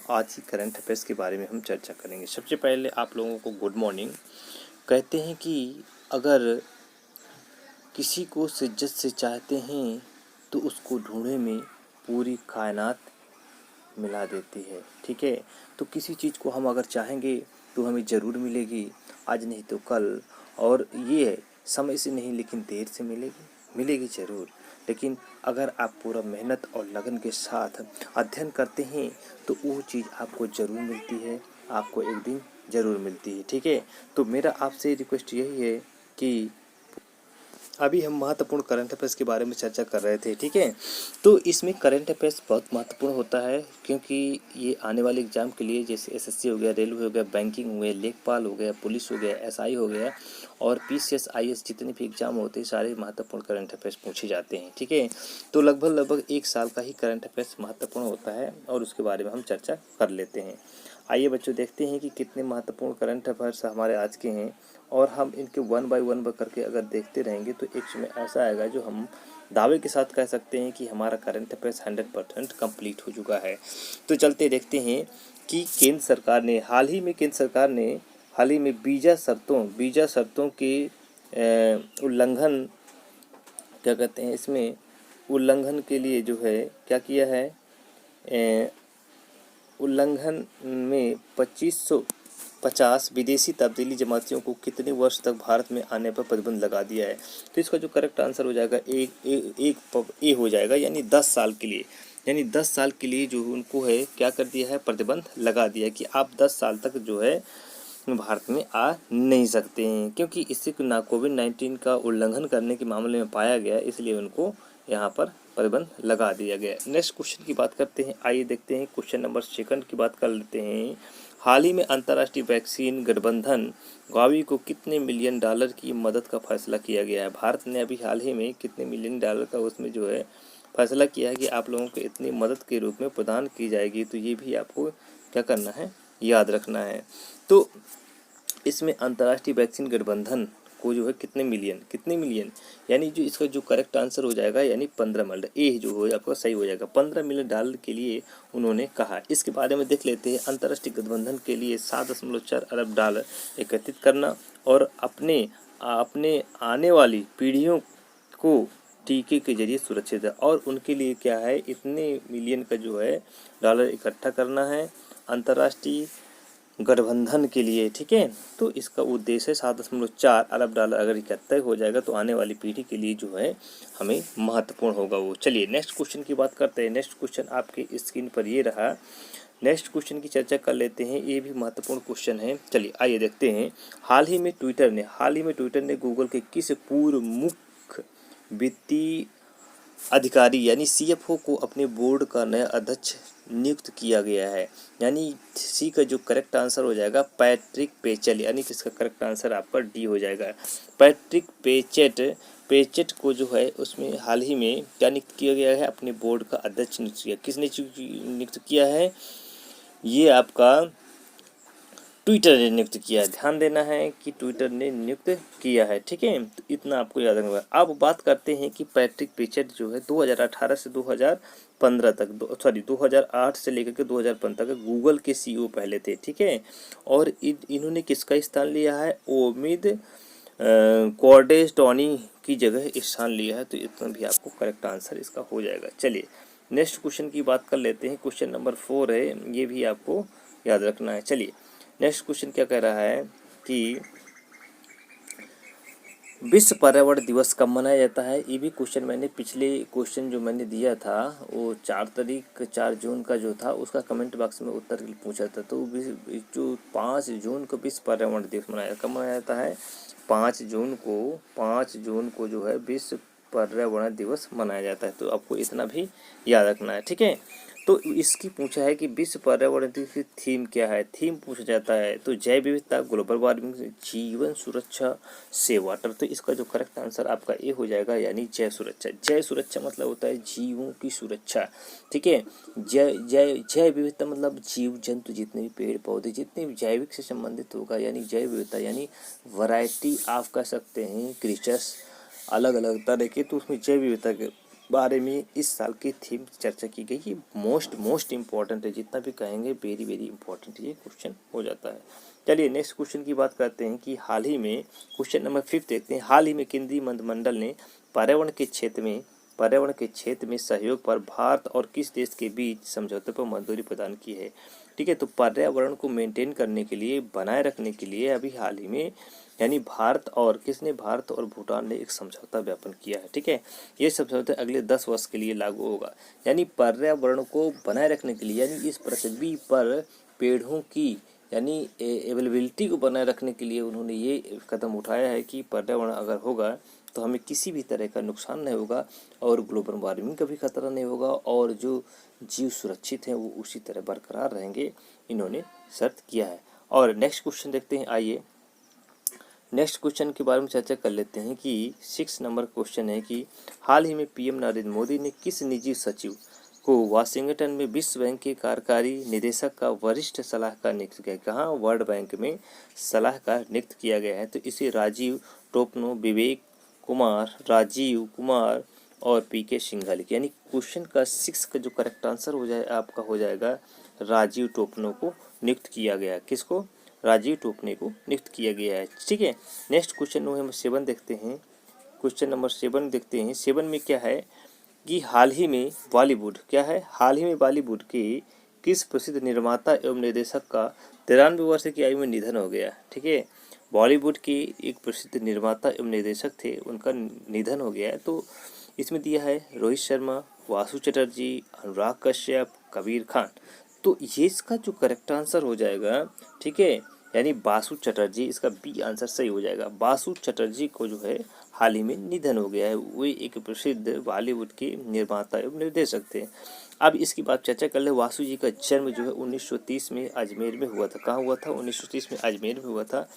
आज ही current affairs के बारे में हम चर्चा करेंगे। सबसे पहले आप लोगों को गुड मॉर्निंग। कहते हैं कि अगर किसी को शिद्दत से चाहते हैं तो उसको ढूंढने में पूरी कायनात मिला देती है। ठीक है, तो किसी चीज़ को हम अगर चाहेंगे तो हमें ज़रूर मिलेगी, आज नहीं तो कल। और ये है, समय से नहीं लेकिन देर से मिलेगी ज़रूर। लेकिन अगर आप पूरा मेहनत और लगन के साथ अध्ययन करते हैं तो वो चीज़ आपको ज़रूर मिलती है, आपको एक दिन ज़रूर मिलती है। ठीक है, तो मेरा आपसे रिक्वेस्ट यही है कि अभी हम महत्वपूर्ण करंट अफेयर्स के बारे में चर्चा कर रहे थे। ठीक है, तो इसमें करंट अफेयर्स बहुत महत्वपूर्ण होता है, क्योंकि ये आने वाले एग्जाम के लिए, जैसे एसएससी हो गया, रेलवे हो गया, बैंकिंग हो गया, लेखपाल हो गया, पुलिस हो गया, एसआई हो गया और पीसीएस आईएएस जितने भी एग्जाम होते हैं सारे महत्वपूर्ण करंट अफेयर्स पूछे जाते हैं। ठीक है, तो लगभग एक साल का ही करंट अफेयर्स महत्वपूर्ण होता है और उसके बारे में हम चर्चा कर लेते हैं। आइए बच्चों, देखते हैं कि कितने महत्वपूर्ण करंट अफेयर्स हमारे आज के हैं और हम इनके वन बाय वन करके अगर देखते रहेंगे तो एक समय ऐसा आएगा जो हम दावे के साथ कह सकते हैं कि हमारा करंट अफेयर्स 100% कंप्लीट हो चुका है। तो चलते देखते हैं कि केंद्र सरकार ने हाल ही में वीज़ा शर्तों के उल्लंघन, क्या कहते हैं इसमें, उल्लंघन के लिए जो है क्या किया है, उल्लंघन में 2550 विदेशी तब्दीली जमातियों को कितने वर्ष तक भारत में आने पर प्रतिबंध लगा दिया है। तो इसका जो करेक्ट आंसर हो जाएगा ए हो जाएगा, यानी 10 साल के लिए। यानी 10 साल के लिए जो उनको है क्या कर दिया है, प्रतिबंध लगा दिया है कि आप 10 साल तक जो है भारत में आ नहीं सकते हैं, क्योंकि इससे ना कोविड-19 का उल्लंघन करने के मामले में पाया गया, इसलिए उनको यहाँ पर प्रतिबंध लगा दिया गया। नेक्स्ट क्वेश्चन की बात करते हैं। आइए देखते हैं क्वेश्चन नंबर 2 की बात कर लेते हैं। हाल ही में अंतर्राष्ट्रीय वैक्सीन गठबंधन गावी को कितने मिलियन डॉलर की मदद का फैसला किया गया है। भारत ने अभी हाल ही में कितने मिलियन डॉलर का उसमें जो है फैसला किया है कि आप लोगों को इतनी मदद के रूप में प्रदान की जाएगी। तो ये भी आपको क्या करना है, याद रखना है। तो इसमें अंतर्राष्ट्रीय वैक्सीन गठबंधन को जो है कितने मिलियन, यानी जो इसका जो करेक्ट आंसर हो जाएगा यानी 15 मिलियन, ए जो हो आपका सही हो जाएगा। 15 मिलियन डॉलर के लिए उन्होंने कहा। इसके बारे में देख लेते हैं। अंतर्राष्ट्रीय गठबंधन के लिए 7.4 अरब डॉलर एकत्रित करना और अपने आने वाली पीढ़ियों को टीके के जरिए सुरक्षित है, और उनके लिए क्या है, इतने मिलियन का जो है डॉलर इकट्ठा करना है अंतर्राष्ट्रीय गठबंधन के लिए। ठीक है, तो इसका उद्देश्य है 7.4 अरब डॉलर अगर इकट्ठा हो जाएगा तो आने वाली पीढ़ी के लिए जो है हमें महत्वपूर्ण होगा वो। चलिए नेक्स्ट क्वेश्चन की बात करते हैं। नेक्स्ट क्वेश्चन आपके स्क्रीन पर ये रहा। नेक्स्ट क्वेश्चन की चर्चा कर लेते हैं, ये भी महत्वपूर्ण क्वेश्चन है। चलिए आइए देखते हैं। हाल ही में ट्विटर ने गूगल के किस पूर्व मुख्य वित्तीय अधिकारी यानी सीएफओ को अपने बोर्ड का नया अध्यक्ष नियुक्त किया गया है। यानी सी का जो करेक्ट आंसर हो जाएगा पैट्रिक पेचेट, यानी कि इसका करेक्ट आंसर आपका डी हो जाएगा। पैट्रिक पेचेट को जो है उसमें हाल ही में क्या नियुक्त किया गया है, अपने बोर्ड का अध्यक्ष नियुक्त किया। किसने नियुक्त किया है, ये आपका ट्विटर ने नियुक्त किया है। ध्यान देना है कि ट्विटर ने नियुक्त किया है। ठीक है, तो इतना आपको याद रखना है। अब बात करते हैं कि पैट्रिक पेचेट जो है 2018 से 2015 तक 2008 से लेकर के 2015 तक गूगल के सीईओ पहले थे। ठीक है, और इन्होंने किसका स्थान लिया है, ओमिद कॉर्डेस्टॉनी की जगह स्थान लिया है। तो इतना भी आपको करेक्ट आंसर इसका हो जाएगा। चलिए नेक्स्ट क्वेश्चन की बात कर लेते हैं। क्वेश्चन नंबर 4 है, ये भी आपको याद रखना है। चलिए नेक्स्ट क्वेश्चन क्या कह रहा है कि विश्व पर्यावरण दिवस कब मनाया जाता है। ये भी क्वेश्चन मैंने पिछले क्वेश्चन जो मैंने दिया था वो 4 जून का जो था उसका कमेंट बॉक्स में उत्तर पूछा था। तो जो 5 जून को विश्व पर्यावरण दिवस कब मनाया जाता है, 5 जून को जो है विश्व पर्यावरण दिवस मनाया जाता है। तो आपको इतना भी याद रखना है। ठीक है, तो इसकी पूछा है कि विश्व पर्यावरण दिवस की थीम क्या है। थीम पूछा जाता है तो जैव विविधता, ग्लोबल वार्मिंग, जीवन सुरक्षा से वाटर। तो इसका जो करेक्ट आंसर आपका ए हो जाएगा, यानी जैव सुरक्षा। जैव सुरक्षा मतलब होता है जीवों की सुरक्षा। ठीक है, जैव विविधता मतलब जीव जंतु जितने भी पेड़ पौधे जितने भी जैविक से संबंधित होगा, यानी जैव विविधता यानी वैरायटी आप कह सकते हैं क्रीचर्स अलग अलग तरह के, तो उसमें जैव विविधता बारे में इस साल की थीम चर्चा की गई। ये मोस्ट इम्पॉर्टेंट है, जितना भी कहेंगे वेरी वेरी इंपॉर्टेंट ये क्वेश्चन हो जाता है। चलिए नेक्स्ट क्वेश्चन की बात करते हैं कि हाल ही में, क्वेश्चन नंबर 5 देखते हैं। हाल ही में केंद्रीय मंत्रिमंडल ने पर्यावरण के क्षेत्र में सहयोग पर भारत और किस देश के बीच समझौते पर मंजूरी प्रदान की है। ठीक है, तो पर्यावरण को मेंटेन करने के लिए, बनाए रखने के लिए अभी हाल ही में यानी भारत और भूटान ने एक समझौता ज्ञापन किया है। ठीक है, ये समझौता अगले 10 वर्ष के लिए लागू होगा। यानी पर्यावरण को बनाए रखने के लिए, यानी इस पृथ्वी पर पेड़ों की यानी अवेलेबिलिटी को बनाए रखने के लिए उन्होंने ये कदम उठाया है कि पर्यावरण अगर होगा तो हमें किसी भी तरह का नुकसान नहीं होगा और ग्लोबल वार्मिंग का भी खतरा नहीं होगा और जो जीव सुरक्षित हैं वो उसी तरह बरकरार रहेंगे, इन्होंने शर्त किया है। और नेक्स्ट क्वेश्चन देखते हैं। आइए नेक्स्ट क्वेश्चन के बारे में चर्चा कर लेते हैं कि 6 नंबर क्वेश्चन है कि हाल ही में पीएम नरेंद्र मोदी ने किस निजी सचिव को वाशिंगटन में विश्व बैंक के कार्यकारी निदेशक का वरिष्ठ सलाहकार नियुक्त किया। कहाँ? वर्ल्ड बैंक में सलाहकार नियुक्त किया गया है। तो इसे राजीव टोपनो, विवेक कुमार, राजीव कुमार और पीके सिंघल। यानी क्वेश्चन का 6 का जो करेक्ट आंसर हो जाएगा राजीव टोपनो को नियुक्त किया गया। किसको? राजीव टोपने को नियुक्त किया गया है। ठीक है, नेक्स्ट क्वेश्चन नंबर 7 देखते हैं। क्वेश्चन नंबर 7 देखते हैं। 7 में क्या है कि हाल ही में बॉलीवुड के किस प्रसिद्ध निर्माता एवं निर्देशक का 93 वर्ष की आयु में निधन हो गया। ठीक है, बॉलीवुड के एक प्रसिद्ध निर्माता एवं निर्देशक थे, उनका निधन हो गया है। तो इसमें दिया है रोहित शर्मा, वासु चटर्जी, अनुराग कश्यप, कबीर खान। तो ये इसका जो करेक्ट आंसर हो जाएगा, ठीक है, यानी बासु चटर्जी, इसका बी आंसर सही हो जाएगा। बासु चटर्जी को जो है हाल ही में निधन हो गया है। वे एक प्रसिद्ध बॉलीवुड के निर्माता एवं निर्देशक थे। अब इसकी बात चर्चा कर ले। वासु जी का जन्म जो है 1930 में अजमेर में हुआ था। कहाँ हुआ था? 1930 में अजमेर में हुआ था।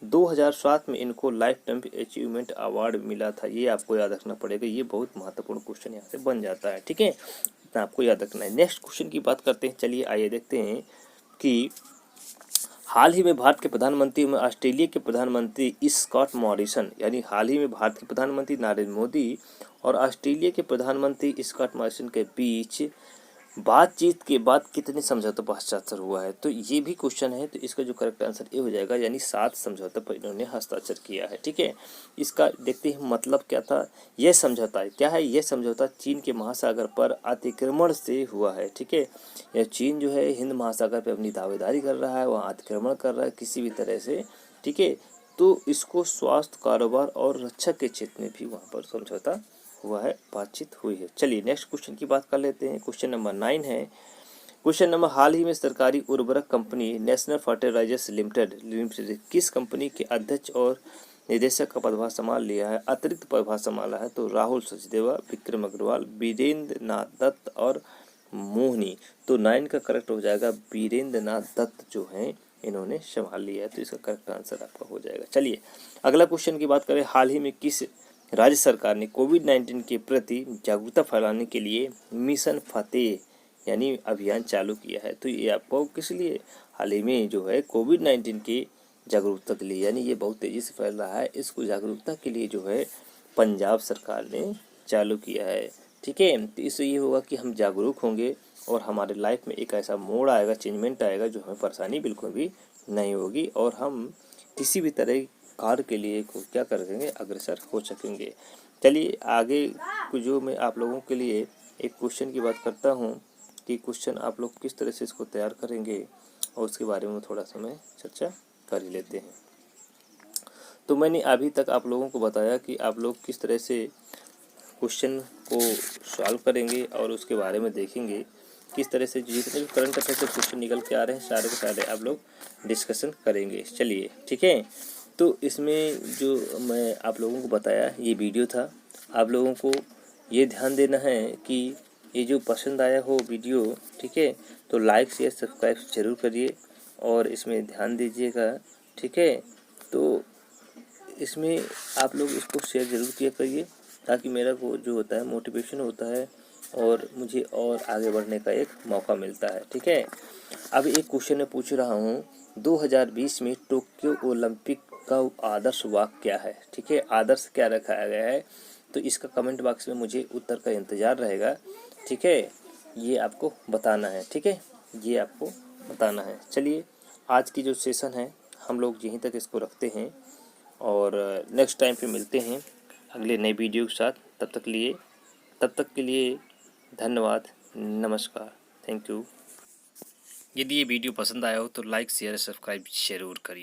2007 में इनको लाइफ टाइम अचीवमेंट अवार्ड मिला था। ये आपको याद रखना पड़ेगा, ये बहुत महत्वपूर्ण क्वेश्चन यहाँ से बन जाता है। ठीक है, इतना आपको याद रखना है। नेक्स्ट क्वेश्चन की बात करते हैं। चलिए आइए देखते हैं कि हाल ही में भारत के प्रधानमंत्री में ऑस्ट्रेलिया के प्रधानमंत्री स्कॉट मॉरिसन, यानी हाल ही में भारत के प्रधानमंत्री नरेंद्र मोदी और ऑस्ट्रेलिया के प्रधानमंत्री स्कॉट मॉरिसन के बीच बातचीत के बाद कितने समझौतों पर हस्ताक्षर हुआ है। तो ये भी क्वेश्चन है, तो इसका जो करेक्ट आंसर ये हो जाएगा, यानी 7 समझौतों पर इन्होंने हस्ताक्षर किया है। ठीक है, इसका देखते हैं मतलब क्या था। यह समझौता क्या है? यह समझौता चीन के महासागर पर अतिक्रमण से हुआ है। ठीक है, यह चीन जो है हिंद महासागर पर अपनी दावेदारी कर रहा है, वहाँ अतिक्रमण कर रहा है किसी भी तरह से। ठीक है, तो इसको स्वास्थ्य, कारोबार और रक्षा के क्षेत्र में भी वहाँ पर समझौता हुआ है, बातचीत हुई है। चलिए नेक्स्ट क्वेश्चन की बात कर लेते हैं। क्वेश्चन नंबर 9 है। क्वेश्चन नंबर, हाल ही में सरकारी उर्वरक कंपनी नेशनल फर्टिलाइजर्स लिमिटेड किस कंपनी के अध्यक्ष और निदेशक का पदभार संभाल लिया है, अतिरिक्त पदभार संभाला है? तो राहुल सचदेवा, विक्रम अग्रवाल, वीरेंद्र नाथ दत्त और मोहनी। तो 9 का करेक्ट हो जाएगा वीरेंद्र नाथ दत्त जो है इन्होंने संभाल लिया है। तो इसका करेक्ट आंसर आपका हो जाएगा। चलिए अगला क्वेश्चन की बात करें। हाल ही में किस राज्य सरकार ने कोविड-19 के प्रति जागरूकता फैलाने के लिए मिशन फतेह यानी अभियान चालू किया है? तो ये आपको किस लिए? हाल ही में जो है कोविड-19 के जागरूकता के लिए, यानी ये बहुत तेज़ी से फैल रहा है, इसको जागरूकता के लिए जो है पंजाब सरकार ने चालू किया है। ठीक है, तो इससे ये होगा कि हम जागरूक होंगे और हमारे लाइफ में एक ऐसा मोड़ आएगा, चेंजमेंट आएगा जो हमें परेशानी बिल्कुल भी नहीं होगी और हम किसी भी तरह कार्य के लिए को क्या कर सकेंगे, अग्रसर हो सकेंगे। चलिए आगे जो मैं आप लोगों के लिए एक क्वेश्चन की बात करता हूँ कि क्वेश्चन आप लोग किस तरह से इसको तैयार करेंगे और उसके बारे में थोड़ा समय चर्चा कर ही लेते हैं। तो मैंने अभी तक आप लोगों को बताया कि आप लोग किस तरह से क्वेश्चन को सॉल्व करेंगे और उसके बारे में देखेंगे किस तरह से जितने भी करंट अफेयर से क्वेश्चन निकल के आ रहे हैं सारे के सारे आप लोग डिस्कशन करेंगे। चलिए ठीक है, तो इसमें जो मैं आप लोगों को बताया ये वीडियो था। आप लोगों को ये ध्यान देना है कि ये जो पसंद आया हो वीडियो, ठीक है, तो लाइक शेयर सब्सक्राइब जरूर करिए और इसमें ध्यान दीजिएगा। ठीक है, तो इसमें आप लोग इसको शेयर ज़रूर किया करिए ताकि मेरा को जो होता है मोटिवेशन होता है और मुझे और आगे बढ़ने का एक मौका मिलता है। ठीक है, अब एक क्वेश्चन मैं पूछ रहा हूँ, 2020 में टोक्यो ओलंपिक का आदर्श वाक्य क्या है? ठीक है, आदर्श क्या रखा गया है तो इसका कमेंट बॉक्स में मुझे उत्तर का इंतज़ार रहेगा। ठीक है, ये आपको बताना है। ठीक है, ये आपको बताना है। चलिए, आज की जो सेशन है हम लोग यहीं तक इसको रखते हैं और नेक्स्ट टाइम पे मिलते हैं अगले नए वीडियो के साथ। तब तक के लिए धन्यवाद, नमस्कार, थैंक यू। यदि ये वीडियो पसंद आया हो तो लाइक शेयर सब्सक्राइब जरूर करिए।